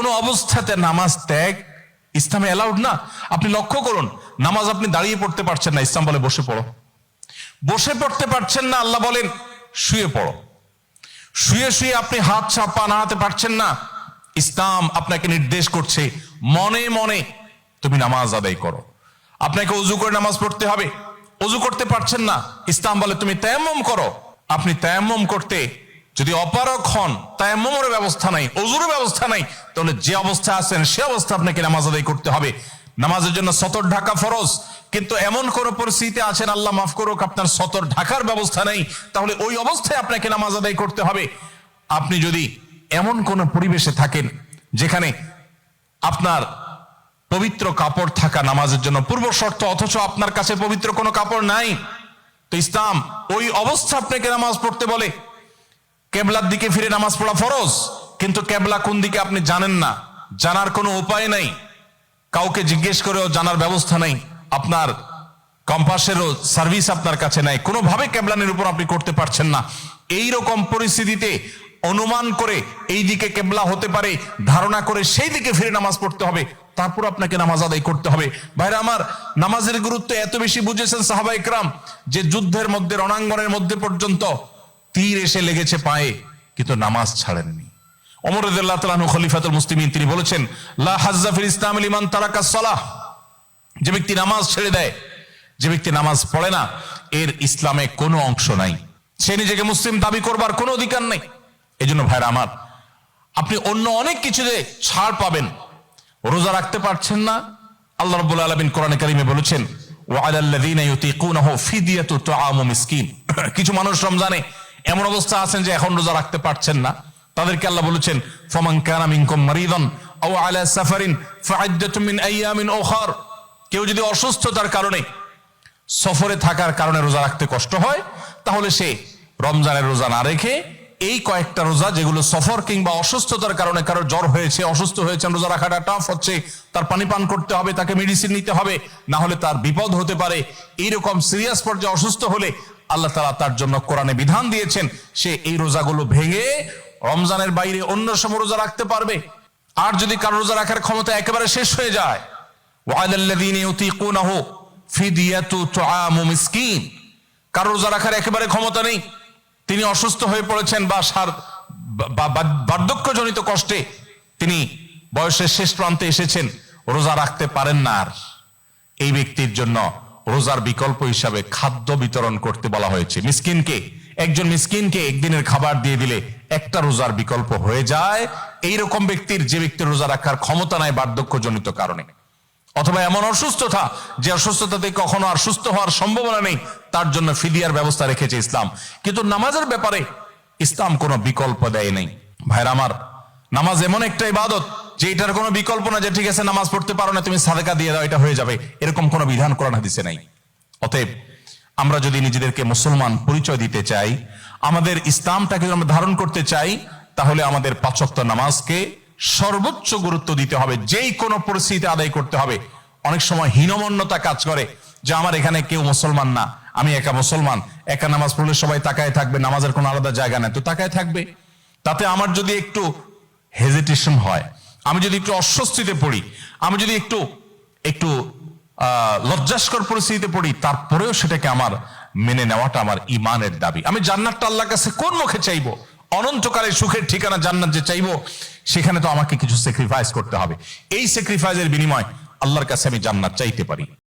কোনো অবস্থাতে নামাজ ত্যাগ ইসলামে অ্যালাউড না। আপনি লক্ষ্য করুন, নামাজ আপনি দাঁড়িয়ে পড়তে পারছেন না, ইসলাম বলে বসে পড়ো। বসে পড়তে পারছেন না, আল্লাহ বলেন শুয়ে পড়ো। শুয়ে শুয়ে আপনি হাত পা নাড়াতে পারছেন না, ইসলাম আপনাকে নির্দেশ করছে মনে মনে তুমি নামাজ আদায় করো। আপনাকে ওযু করে নামাজ পড়তে হবে, ওযু করতে পারছেন না, ইসলাম বলে তুমি তায়াম্মুম করো। আপনি তায়াম্মুম করতে যদি অপারগ হন, তায়াম্মুমের ব্যবস্থা নাই, ওযুর ব্যবস্থা নাই, তাহলে যে অবস্থা আছেন সে অবস্থা আপনাকে নামাজ আদায় করতে হবে। নামাজের জন্য সতর ঢাকা ফরজ, কিন্তু এমন কোন পরিস্থিতি আছেন, আল্লাহ মাফ করুক, আপনার সতর ঢাকার ব্যবস্থা নেই, তাহলে ওই অবস্থায় আপনাকে নামাজ আদায় করতে হবে। আপনি যদি এমন কোন পরিবেশে থাকেন যেখানে আপনার পবিত্র কাপড় থাকা নামাজের জন্য পূর্ব শর্ত, অথচ আপনার কাছে পবিত্র কোনো কাপড় নাই, তো ইসলাম ওই অবস্থা আপনাকে নামাজ পড়তে বলে। কেবলার দিকে ফিরে নামাজ পড়া ফরজ, কিন্তু কেবলা কোন দিকে আপনি জানেন না, জানার কোনো উপায় নাই, কাউকে জিজ্ঞেস করেও জানার ব্যবস্থা নাই, আপনার কম্পাসেরও সার্ভিস আপনার কাছে নাই, কোনোভাবে কেবলা নিরূপণ আপনি করতে পারছেন না। এই রকম পরিস্থিতিতে অনুমান করে এই দিকে কেবলা হতে পারে ধারণা করে সেই দিকে ফিরে নামাজ পড়তে হবে, তারপর আপনাকে নামাজ আদায় করতে হবে। ভাইরা আমার, নামাজের গুরুত্ব এত বেশি বুঝেছেন সাহাবা ইকরাম যে যুদ্ধের মধ্যে, রণাঙ্গনের মধ্যে পর্যন্ত তীর এসে লেগেছে পায়ে, কিন্তু নামাজ ছাড়েননি। ওমর রাদিয়াল্লাহু তাআলা আনহু খলিফাতুল মুসলিমিন, তিনি বলেছেন লা হাজ্জা ফিল ইসলাম লিমান তারাকাস সালাহ, যে ব্যক্তি নামাজ ছেড়ে দেয়, যে ব্যক্তি নামাজ পড়ে না, এর ইসলামে কোনো অংশ নাই, সে নিজেকে মুসলিম দাবি করবার কোনো অধিকার নেই। এই জন্য ভাইরা আমার, আপনি অন্য অনেক কিছুতে ছাড় পাবেন, রোজা রাখতে পারছেন না, আল্লাহ রাব্বুল আলামিন কোরআনে কারিমে বলেছেন ওয়া আলাল্লাযীনা ইউতীকুনাহু ফিদিয়াতু তুআমু মিসকিন। কিছু মানুষ রমজানে এমন অবস্থা আছেন যে এখন রোজা রাখতে পারছেন না, তাদেরকে আল্লাহ বলেছেন ফামান কানা মিনকুম মারিদান আও আলা সাফারিন ফাইদ্দাতুম মিন আইয়ামিন উখার। কেউ যদি অসুস্থতার কারণে, সফরে থাকার কারণে রোজা রাখতে কষ্ট হয়, তাহলে সে রমজানের রোজা না রেখে এই কয়েকটা রোজা, যেগুলো সফর কিংবা অসুস্থতার কারণে, কারো জ্বর হয়েছে, অসুস্থ হয়েছেন, রোজা রাখাটা টাফ হচ্ছে, তার পানি পান করতে হবে, তাকে মেডিসিন নিতে হবে, না হলে তার বিপদ হতে পারে, এইরকম সিরিয়াস পর্যায়ে অসুস্থ হলে আল্লাহ তাআলা তার জন্য কোরআনে বিধান দিয়েছেন সে এই রোজাগুলো ভেঙে রমজানের বাইরে অন্য সময় রোজা রাখতে পারবে। আর যদি কারো রোজা রাখার ক্ষমতা একেবারে শেষ হয়ে যায়, ওয়া আলাল্লাযীনা ইউতীকুনাহু ফিদিয়াতু তুআমু মিসকিন, কারো রোজা রাখার একেবারে ক্ষমতা নেই, তিনি অসুস্থ হয়ে পড়েছেন বা বার্ধক্যজনিত কষ্টে তিনি বয়সের শেষ প্রান্তে এসেছেন, রোজা রাখতে পারেন না, আর এই ব্যক্তির জন্য রোজার বিকল্প হিসাবে খাদ্য বিতরণ করতে বলা হয়েছে। মিসকিনকে, একজন মিসকিনকে একদিনের খাবার দিয়ে দিলে একটা রোজার বিকল্প হয়ে যায়। এইরকম ব্যক্তির, যে ব্যক্তির রোজা রাখার ক্ষমতা নাই বার্ধক্যজনিত কারণে, অথবা এমন অসুস্থতা যে অসুস্থতাতে কখনো আর সুস্থ হওয়ার সম্ভাবনা নেই, তার জন্য ফিদিয়ার ব্যবস্থা রেখেছে ইসলাম। কিন্তু নামাজের ব্যাপারে ইসলাম কোনো বিকল্প দেয় নাই। ভাইরা আমার, নামাজ এমন একটা ইবাদত যে এটার কোনো বিকল্প না, যে ঠিক আছে নামাজ পড়তে পারো না, তুমি সাদাকা দিয়ে দাও, এটা হয়ে যাবে, এরকম কোনো বিধান কোরআন হাদিসে নাই। অতএব আমরা যদি নিজেদেরকে মুসলমান পরিচয় দিতে চাই, আমাদের ইসলামটাকে আমরা ধারণ করতে চাই, তাহলে আমাদের ৫ ওয়াক্ত নামাজকে সর্বোচ্চ গুরুত্ব দিতে হবে, যেই কোনো পরিস্থিতিতে আদায় করতে হবে। অনেক সময় হীনমন্যতা কাজ করে যে আমার এখানে কেউ মুসলমান না, আমি একা মুসলমান, একা নামাজ পড়লে সবাই তাকায় থাকবে, নামাজের কোনো আলাদা জায়গা নেই, তো তাকায় থাকবে। তাতে আমার যদি একটু হেজিটেশন হয়, আমি যদি একটু অস্বস্তিতে পড়ি, আমি যদি একটু লজ্জাস্কর পরিস্থিতিতে পড়ি, তারপরেও সেটাকে আমার মেনে নেওয়াটা আমার ইমানের দাবি। আমি জান্নাতটা আল্লাহর কাছে কোন মুখে চাইবো? অনন্তকালের সুখের ঠিকানা জান্নাত যে চাইবো, সেখানে তো আমাকে কিছু স্যাক্রিফাইস করতে হবে। এই স্যাক্রিফাইসের বিনিময় আল্লাহর কাছে আমি জান্নাত চাইতে পারি।